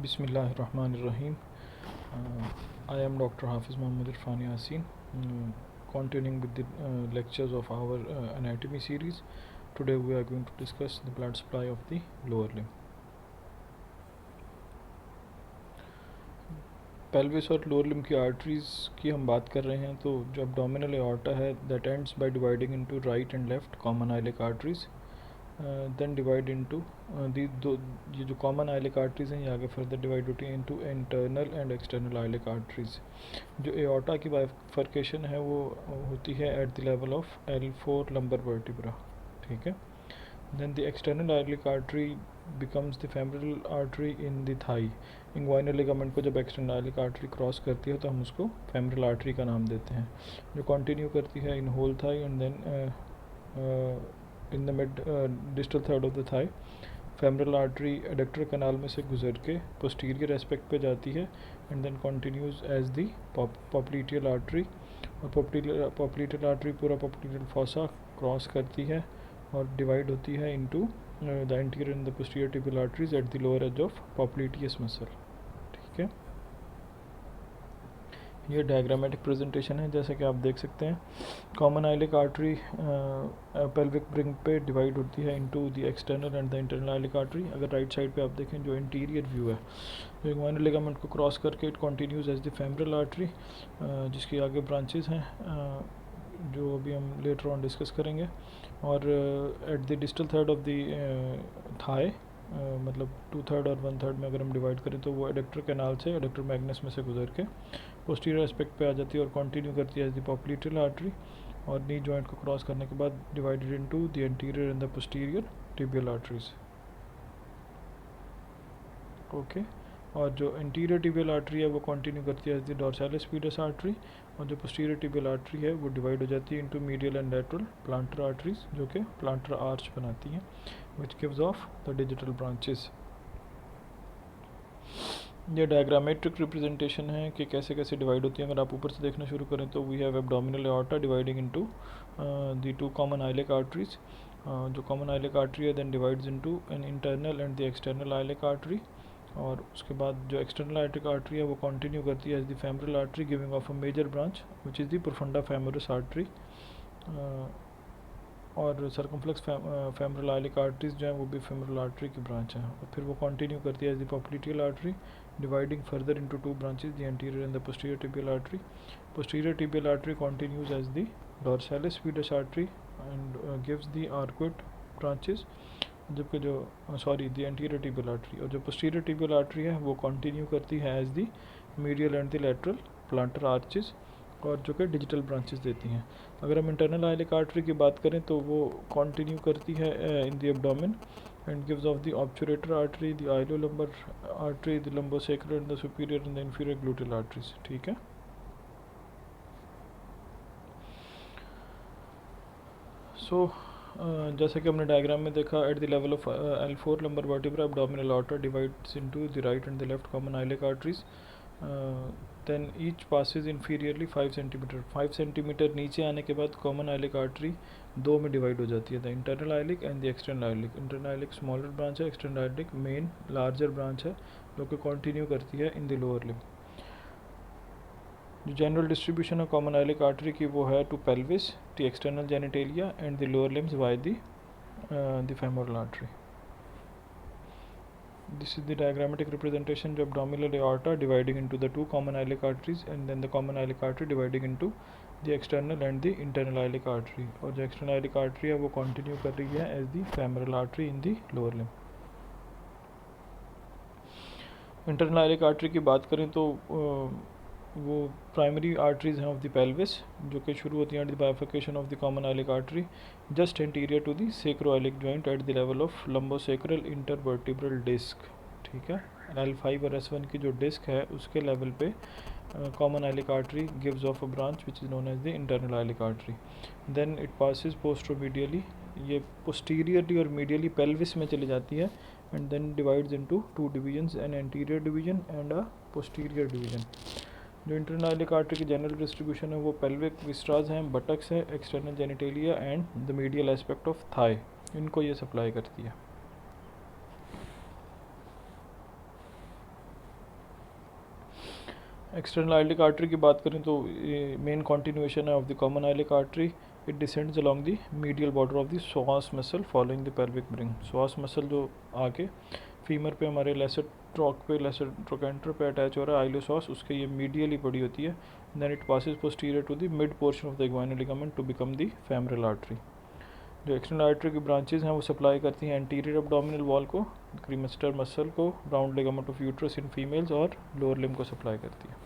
Bismillahirrahmanirrahim. I am Dr. Hafiz Muhammad Irfan Yasin, continuing with the lectures of our anatomy series. Today we are going to discuss the blood supply of the lower limb. Pelvis और lower limb की arteries की हम बात कर रहे हैं, तो जो एब्डोमिनल एओर्टा है that ends by dividing into right and left common iliac arteries, then divide into ये जो कॉमन आइलिक आर्टरीज हैं ये आगे फर्दर डिवाइड होती हैं into internal and external iliac arteries. जो एओर्टा की बाइफर्केशन है वो होती है at the level of L4 lumbar vertebra. ठीक है. Then the external iliac artery becomes the femoral artery in the thigh. Inguinal ligament को जब एक्सटर्नल iliac artery क्रॉस करती है तो हम उसको femoral artery का नाम देते हैं, जो कंटिन्यू करती है in whole thigh and then in the mid distal third of the thigh. femoral artery adductor canal में से गुजर के पोस्टीरियर एस्पेक्ट पे जाती है and then continues as the popliteal artery. और पोप्लीटियल आर्टरी पूरा पोप्लीटियल फॉसा क्रॉस करती है और डिवाइड होती है into the anterior and the posterior tibial arteries at the lower edge of popliteus muscle. ठीक है. ये डायग्रामेटिक प्रेजेंटेशन है. जैसे कि आप देख सकते हैं common iliac artery pelvic brim पे डिवाइड होती है into the external and the internal iliac artery. अगर राइट साइड पे आप देखें जो इंटीरियर व्यू है, जो इंग्वाइनल लिगामेंट को क्रॉस करके it continues as the femoral artery, जिसकी आगे ब्रांचेस हैं जो अभी हम लेटर ऑन डिस्कस करेंगे. और at the distal third of the thigh, मतलब 2/3 और 1/3 में अगर हम डिवाइड करें तो वो एडक्टर कैनाल से एडक्टर मैग्नस में से गुजर के पोस्टीरियर एस्पेक्ट पे आ जाती है और कंटिन्यू करती है एज द पोप्लीटियल आर्टरी. और नी जॉइंट को क्रॉस करने के बाद divided into the anterior and the posterior tibial arteries. Okay. और जो इंटीरियर टिबियल आर्टरी है वो कंटिन्यू करती है as the dorsalis pedis artery. और जो पोस्टीरियर टिबियल आर्टरी है वो डिवाइड हो जाती है into medial and lateral plantar arteries, जो कि प्लांटर आर्च बनाती हैं, which gives off the digital branches. ये डायग्रामेट्रिक रिप्रेजेंटेशन है कि कैसे कैसे डिवाइड होती है. अगर आप ऊपर से देखना शुरू करें तो we have abdominal aorta dividing into the two common iliac arteries. जो कॉमन आइलिक आर्टरी है then divides into an internal and the external iliac artery. और उसके बाद जो एक्सटर्नल आइलिक आर्टरी है वो कंटिन्यू करती है as the femoral artery, giving off a major branch which is the profunda femoris artery. और सर्कमफ्लेक्स फेमरल आइलिक आर्टरीज जो हैं वो भी फेमरल आर्टरी की ब्रांच हैं. और फिर वो कंटिन्यू करती है as the popliteal artery, dividing further into two branches, the anterior and the posterior tibial artery. Posterior tibial artery continues as the dorsalis pedis artery and gives the arcuate branches, जबकि जो the anterior tibial artery. और जो posterior tibial artery है वो continue करती है as the medial and the lateral plantar arches, और जो कि डिजिटल ब्रांचेस देती हैं. अगर हम इंटरनल आइलिक आर्टरी की बात करें तो वो कंटिन्यू करती है in the abdomen and gives off the obturator artery, the iliolumbar artery, the lumbosacral and the superior and the inferior gluteal arteries. ठीक है. सो जैसे कि हमने डायग्राम में देखा, at the level of L4 lumbar vertebra abdominal artery divides into the right and the left common iliac arteries. Then each passes inferiorly 5 centimetre. 5 centimetre नीचे आने के बाद कॉमन आइलिक आर्टरी दो में डिवाइड हो जाती है, the internal iliac and the external iliac. Internal iliac smaller branch है, external iliac main larger branch है, जो कि कंटिन्यू करती है इन द लोअर लिम्ब. जो जनरल डिस्ट्रीब्यूशन है कॉमन आइलिक आर्टरी की वो है to pelvis, the external genitalia and the lower limbs by the femoral artery. This is the diagrammatic representation of abdominal aorta dividing into the two common iliac arteries and then the common iliac artery dividing into the external and the internal iliac artery. और जो external iliac artery है वो continue कर रही है as the femoral artery in the lower limb. Internal iliac artery की बात करें तो वो प्राइमरी आर्टरीज हैं ऑफ द पेल्विस, जो कि शुरू होती हैं at the bifurcation of the common iliac artery just anterior to the sacroiliac joint at the level of lumbosacral intervertebral disc. ठीक है. L5 और S1 की जो डिस्क है उसके लेवल पे common iliac artery gives off a branch which is known as the internal iliac artery. Then it passes posteromedially, ये posteriorly और मीडियली पेल्विस में चली जाती है and then divides into two divisions, an anterior division and a posterior division. जो internal iliac artery की general distribution है वो पेल्विक विस्ट्राज हैं, बटक्स है, external genitalia and the medial aspect of thigh, इनको ये सप्लाई करती है. एक्सटर्नल आइलिक आर्टरी की बात करें तो ये मेन कॉन्टिन्यूएशन है of the common iliac artery. It descends along the medial border of the psoas muscle following the pelvic bring. psoas muscle जो आगे फीमर पे हमारे लेसर ट्रॉक पे, लेसर ट्रोकेंटर पे अटैच हो रहा है, आइलोसॉस, उसके ये मीडियली पड़ी होती है. Then it passes posterior to the mid portion of the inguinal ligament to become the femoral artery. जो एक्सटर्नल आर्टरी की ब्रांचेज हैं वो सप्लाई करती हैं एंटीरियर एब्डोमिनल वॉल को, क्रीमेस्टर मसल को, round ligament of uterus in females, और lower limb को सप्लाई करती है.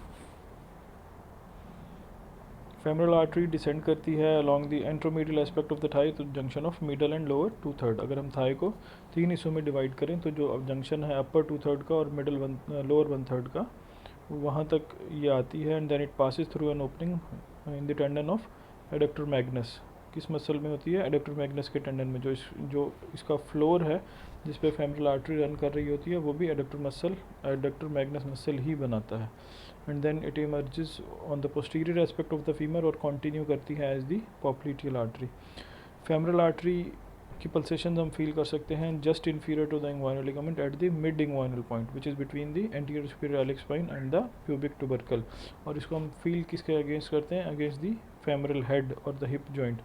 फेमरल आर्टरी डिसेंड करती है along the anteromedial aspect of the thigh, to junction of middle and lower 2/3. अगर हम थाई को 3 हिस्सों में डिवाइड करें तो जो अब जंक्शन है अपर 2/3 का और मिडल लोअर 1/3 का, वहाँ तक ये आती है. And then it passes through an opening in the tendon of adductor magnus. किस मसल में होती है? एडक्टर मैग्नस के टेंडन में. जो इसका फ्लोर है जिस पे फेमरल आर्टरी रन कर रही होती है वो भी एडक्टर मैग्नस मसल ही बनाता है. And then it emerges on the posterior aspect of the femur और कंटिन्यू करती है as the popliteal artery. Femoral artery की पल्सेशन हम फील कर सकते हैं just inferior to the inguinal ligament at the mid inguinal point which is between the anterior superior iliac spine and the pubic tubercle. और इसको हम feel किसके against करते हैं? अगेंस्ट द फेमरल हेड और द हिप जॉइंट.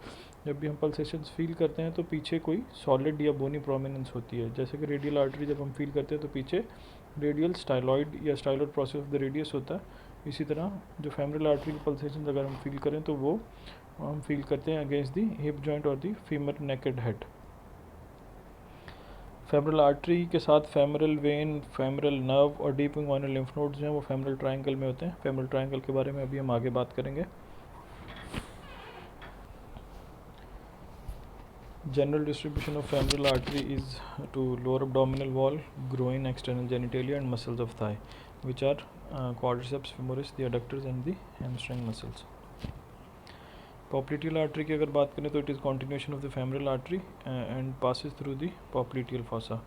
जब भी हम पल्सेशंस फील करते हैं तो पीछे कोई सॉलिड या बोनी प्रोमिनेंस होती है. जैसे कि रेडियल आर्टरी जब हम फील करते हैं तो पीछे रेडियल स्टाइलॉइड या styloid process of the radius होता है. इसी तरह जो फेमरल आर्टरी की पल्सेशंस अगर हम फील करें तो वो हम फील करते हैं अगेंस्ट द हिप जॉइंट और the femur naked head. Femoral artery के साथ फेमरल वेन, फेमरल नर्व और डीप इंग्वाइनल लिम्फ नोड्स हैं वो फेमरल ट्रायंगल में होते हैं. फेमरल ट्रायंगल के बारे में अभी हम आगे बात करेंगे. General distribution of femoral artery is to lower abdominal wall, groin, external genitalia and muscles of thigh, which are quadriceps femoris, the adductors and the hamstring muscles. Popliteal artery की अगर बात करें तो it is continuation of the femoral artery and passes through the popliteal fossa.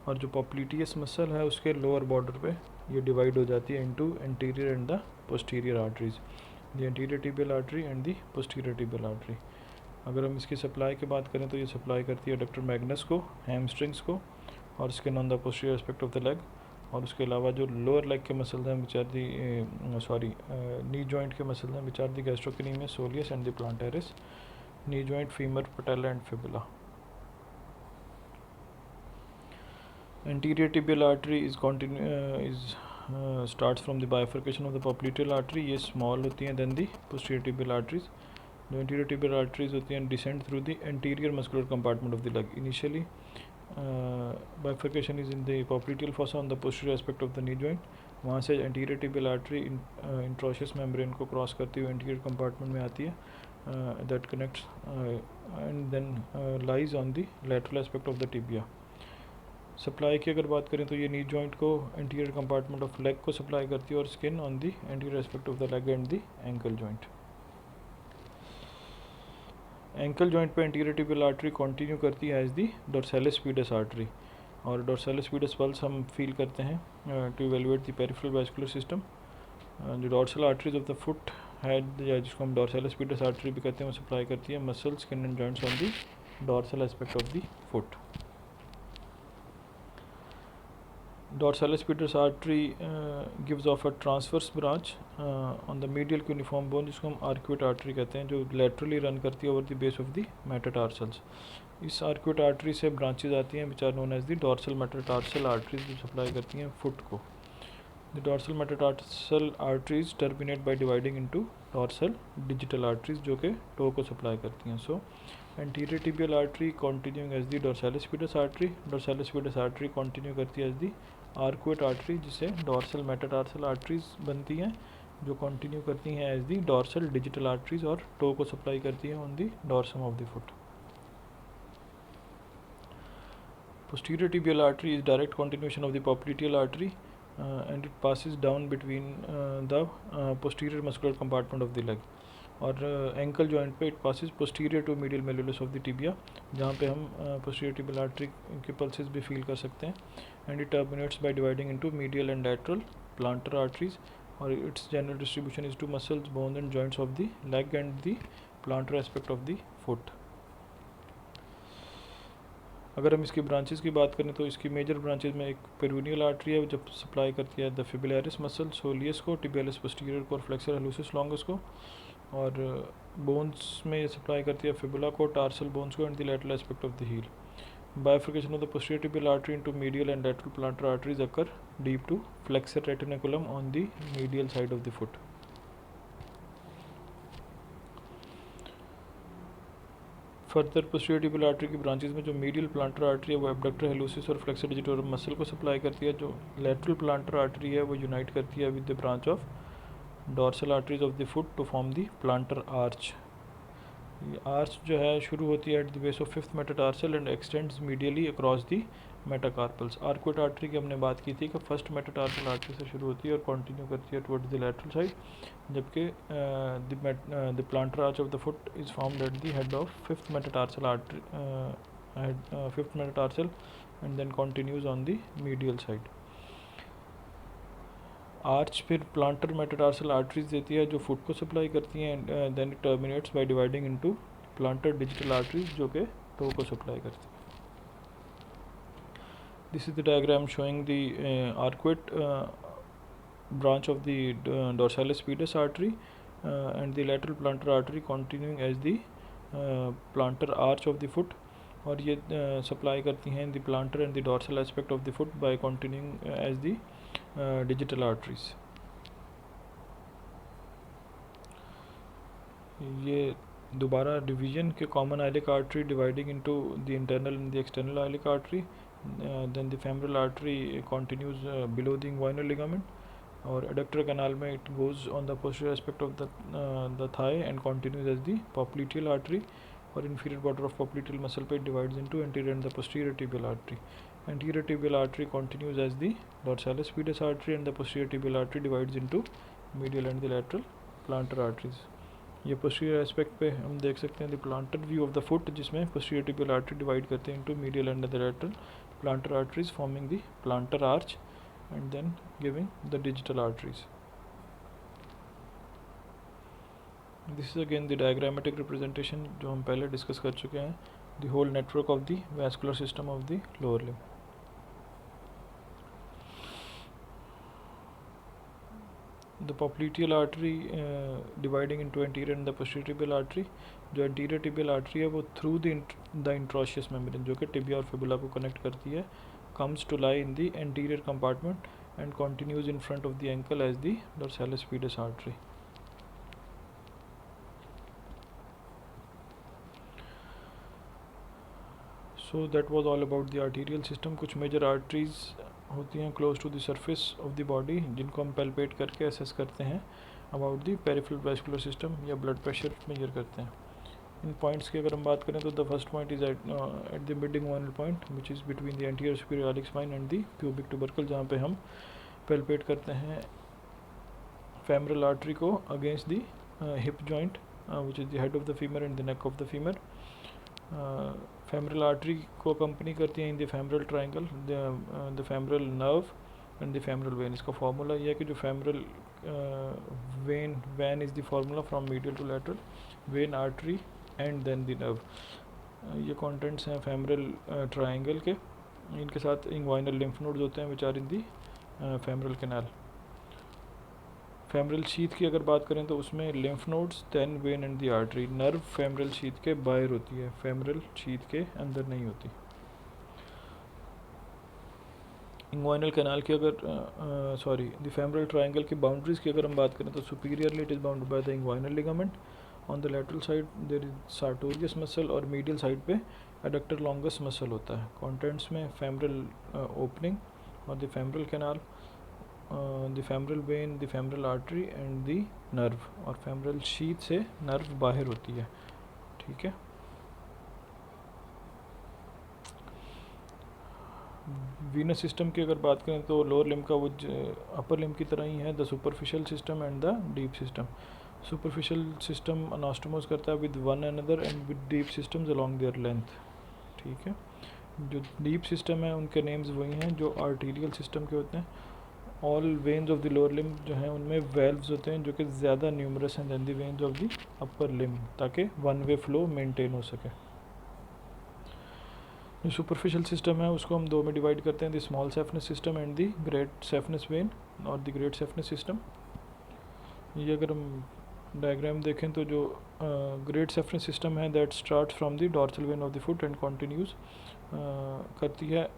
और जो popliteus muscle है उसके lower border पे ये divide हो जाती है into anterior and the posterior arteries, the anterior tibial artery and the posterior tibial artery. अगर हम इसकी सप्लाई की बात करें तो ये सप्लाई करती है एडक्टर मैग्नस को, हैमस्ट्रिंग्स को और skin on the posterior aspect of the leg. और उसके अलावा जो लोअर लेग के मसल्स हैं which are the knee joint के मसल्स हैं which are the gastrocnemius, soleus and the plantaris. Knee joint, femur, patella and fibula. Anterior tibial artery starts from the bifurcation of the popliteal artery. ये small होती हैं than the posterior tibial arteries. जो anterior tibial arteries होती हैं descend through the anterior muscular compartment of the leg. Initially bifurcation is in the popliteal fossa on the posterior aspect of the knee joint. वहाँ से anterior tibial artery interosseous membrane को cross करती हुई anterior compartment में आती है. That connects and then lies on the lateral aspect of the tibia. Supply की अगर बात करें तो ये नी जॉइंट को एंटीरियर कंपार्टमेंट ऑफ लेग को सप्लाई करती है और skin on the anterior aspect of the leg and the ankle joint. Ankle joint पे एंटीरियर टिबियल आर्टरी कंटिन्यू करती है एज दी डोर्सालिस पीडस आर्टरी. और डोर्सालिस पीडस पल्स हम फील करते हैं to evaluate the peripheral vascular system. जो dorsal arteries of the foot head या जिसको हम डोर्सालिस पीडस आर्टरी भी कहते हैं वो सप्लाई करती है muscle, skin and joints on the dorsal aspect of the foot. Dorsalis pediis artery gives off a transverse branch on the medial cuneiform bone जिसको हम arcuate artery कहते हैं, जो laterally run करती है over the base of the metatarsals. इस arcuate artery से branches आती हैं which are known as the dorsal metatarsal arteries जो supply करती हैं foot को. The dorsal metatarsal arteries terminate by dividing into dorsal digital arteries जो कि toe को supply करती हैं. So anterior tibial artery continuing as the dorsalis pediis artery. Dorsalis pediis artery continue करती है as the arcuate artery जिसे dorsal metatarsal arteries बनती हैं जो कंटिन्यू करती हैं as the dorsal digital arteries और toe को सप्लाई करती हैं on the dorsum of the foot. Posterior tibial artery is direct continuation of the popliteal artery and it passes down between the posterior muscular compartment of the leg. और ankle joint पे it passes posterior to medial malleolus of the tibia जहाँ पे हम posterior tibial artery के pulses भी feel कर सकते हैं. And it terminates by dividing into medial and lateral plantar arteries. और its general distribution is to muscles, bone and joints of the leg and the plantar aspect of the foot. अगर हम इसकी branches की बात करें तो इसकी major branches में एक पेरोनियल आर्टरी है जो सप्लाई करती है द फिबुलरिस मसल, सोलियस को, टिबियालिस पोस्टीरियर को और फ्लेक्सर हालूसिस लॉन्गस को, और बोन्स में ये सप्लाई करती है फिबुला को, टार्सल बोन्स को and the lateral aspect of the heel. Bifurcation of the posterior tibial artery into medial and lateral plantar arteries occur deep to flexor retinaculum on the medial side of the foot. Further posterior tibial artery की branches में जो medial planter artery है वो abductor हेलुसिस और flexor digitorum muscle को supply करती है. जो लेटरल प्लांटर आर्टरी है वो यूनाइट करती है with the branch of dorsal arteries of the foot to form the plantar arch. ये आर्च जो है शुरू होती है at the base of fifth metatarsal and extends medially across the metacarpals. Arcuate artery की हमने बात की थी कि फर्स्ट मेटाटार्सल आर्टरी से शुरू होती है और कंटिन्यू करती है टुवर्ड्स द लैटरल साइड, जबकि the plantar arch of the foot is formed at the head of fifth metatarsal artery, fifth metatarsal and then continues on the medial side. Arch फिर plantar metatarsal arteries देती है जो foot को supply करती हैं, then it terminates by dividing into plantar digital arteries जो कि toe को सप्लाई करती हैं. This is the diagram showing the arcuate branch of the dorsalis pedis artery and the lateral plantar artery continuing as the plantar arch of the foot, और ये supply करती हैं the plantar and the dorsal aspect of the foot by continuing as the digital arteries. ये दोबारा division के common iliac artery dividing into the internal and the external iliac artery, then the femoral artery continues below the inguinal ligament, और adductor canal में it goes on the posterior aspect of the thigh and continues as the popliteal artery, और inferior border of popliteal muscle pit divides into anterior and the posterior tibial artery. Anterior tibial artery continues as the dorsalis pedis artery and the posterior tibial artery divides into medial and the lateral plantar arteries. ये posterior aspect पे हम देख सकते हैं the plantar view of the foot जिसमें posterior tibial artery divide करते हैं into medial and the lateral plantar arteries forming the plantar arch and then giving the digital arteries. This is again the diagrammatic representation जो हम पहले discuss कर चुके हैं, the whole network of the vascular system of the lower limb. The popliteal artery dividing into anterior and the posterior tibial artery. जो anterior tibial artery है वो through the interosseous membrane जो कि tibia और fibula को connect करती है, comes to lie in the anterior compartment and continues in front of the ankle as the dorsalis pedis artery. So that was all about the arterial system. कुछ major arteries होती हैं close to the surface of the body जिनको हम palpate करके assess करते हैं about the peripheral vascular system या blood pressure measure करते हैं. इन पॉइंट्स की अगर हम बात करें तो the first point is eight the mid inguinal point which is between the anterior superior iliac spine and the pubic tubercle, जहाँ पे हम पैल्पेट करते हैं फेमरल आर्टरी को against the hip joint which is the head of the femur and the neck of the femur. Femoral artery को company करती हैं इन the femoral triangle, the femoral nerve and the femoral when. इसका formula यह है कि जो femoral vein is the formula from medial to lateral, vein artery and then the nerve. ये contents हैं फेमरल ट्रायंगल के. इनके साथ इंग्वाइनल लिम्फ नोड्स होते हैं which are in the femoral canal. Femoral sheath की अगर बात करें तो उसमें lymph nodes, then vein and the artery. Nerve femoral sheath के बाहर होती है, फेमरल शीथ के अंदर नहीं होती. इंग्वाइनल कैनाल की अगर द फेमरल ट्रायंगल की बाउंड्रीज की अगर हम बात करें तो superiorly it is bounded by the inguinal ligament. On the lateral side there is sartorius muscle और मीडियल साइड पे एडक्टर लॉन्गस मसल होता है. कंटेंट्स में फेमरल ओपनिंग और the femoral canal, the femoral vein, the femoral artery and the nerve, और femoral sheath से nerve बाहर होती है. ठीक है. वीनस सिस्टम की अगर बात करें तो लोअर लिम्ब का वो अपर लिम्ब की तरह ही है, the superficial system and the deep system. Superficial system anastomose करता है with one another and with deep systems along their length. ठीक है. जो डीप सिस्टम है उनके नेम्स वही हैं जो आर्टीरियल सिस्टम के होते हैं. All veins of the lower limb जो हैं उनमें वेल्व्स होते हैं जो कि ज़्यादा न्यूमरस हैं than the veins of the upper limb, ताकि वन वे फ्लो मेंटेन हो सके. जो सुपरफिशियल सिस्टम है उसको हम दो में डिवाइड करते हैं, the small saphenous system and the great saphenous vein और द ग्रेट सेफनेस सिस्टम। ये अगर हम डायग्राम देखें तो जो ग्रेट सेफनेस सिस्टम है that start from the dorsal vein of the foot and continues करती है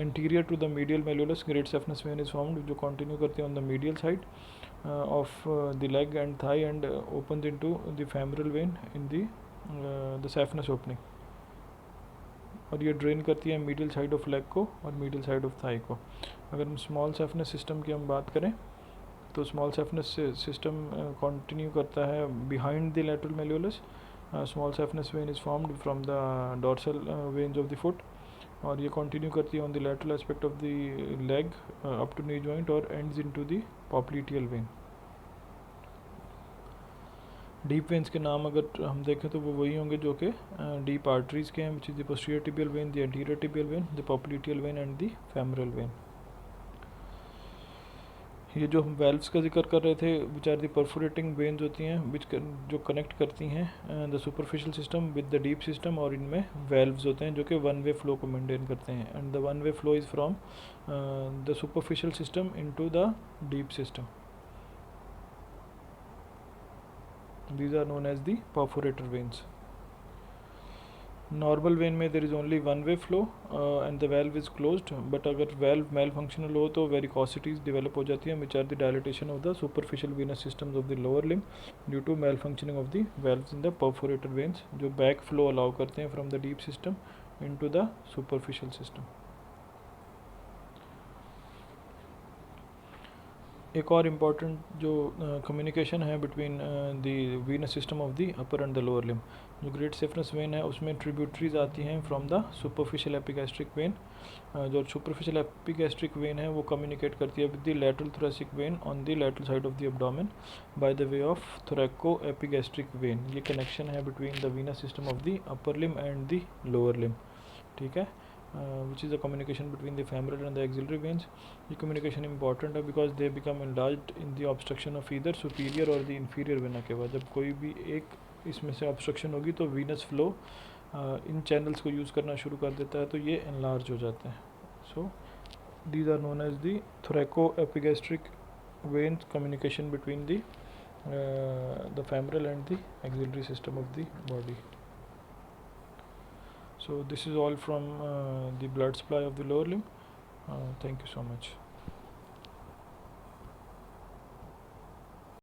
interior to the medial malleolus. Great saphenous vein is formed जो कंटिन्यू करती है on the medial side of the leg and thigh and opens into the femoral vein in the saphenous opening, और ये drain करती है medial side of leg को और medial side of thigh को। अगर हम स्मॉल सेफनेस सिस्टम की हम बात करें तो स्मॉल सेफनेस सिस्टम कंटिन्यू करता है behind the lateral malleolus. Small saphenous vein is formed from the dorsal veins of the foot, और ये कंटिन्यू करती है on the lateral aspect of the leg up to knee joint और ends into the popliteal vein. Deep veins के नाम अगर हम देखें तो वो वही होंगे जो कि डीप आर्टरीज के हैं, which is the posterior tibial vein, the anterior tibial vein, the popliteal vein and the femoral vein. ये जो हम वेल्व्स का जिक्र कर रहे थे which are the perforating veins होती हैं विच जो कनेक्ट करती हैं the superficial system with the deep system, और इनमें वेल्व्स होते हैं जो कि वन वे फ्लो को मेंटेन करते हैं, and the one way flow is from the superficial system into the deep system. These are known as the perforator veins. Normal vein में there is only one way flow and the valve is closed, but अगर valve malfunctional हो तो varicosities develop हो जाती है which are the dilatation of the superficial venous systems of the lower limb due to malfunctioning of the valves in the perforator veins, जो back flow allow करते हैं from the deep system into the superficial system. एक और important जो communication है between the venous system of the upper and the lower limb, जो great saphenous when है उसमें ट्रिब्यूटरीज आती हैं from the superficial epigastric when. जो सुपरफिशियल एपिगैस्ट्रिक वेन है वो कम्युनिकेट करती है with the lateral thoracic when on the lateral side of the abdomen by the way of थोरैको epigastric when. ये कनेक्शन है between the venous system of the upper limb and the lower limb, ठीक है, which is the communication between the femoral and the axillary veins. ये communication important है because they become enlarged in the obstruction of either superior or the inferior vena के बाद। जब कोई भी एक इसमें से obstruction होगी तो venous flow इन channels को use करना शुरू कर देता है, तो ये enlarge हो जाते हैं। So these are known as the thoracoepigastric veins communication between the femoral and the axillary system of the body. So this is all from the blood supply of the lower limb. Thank you so much.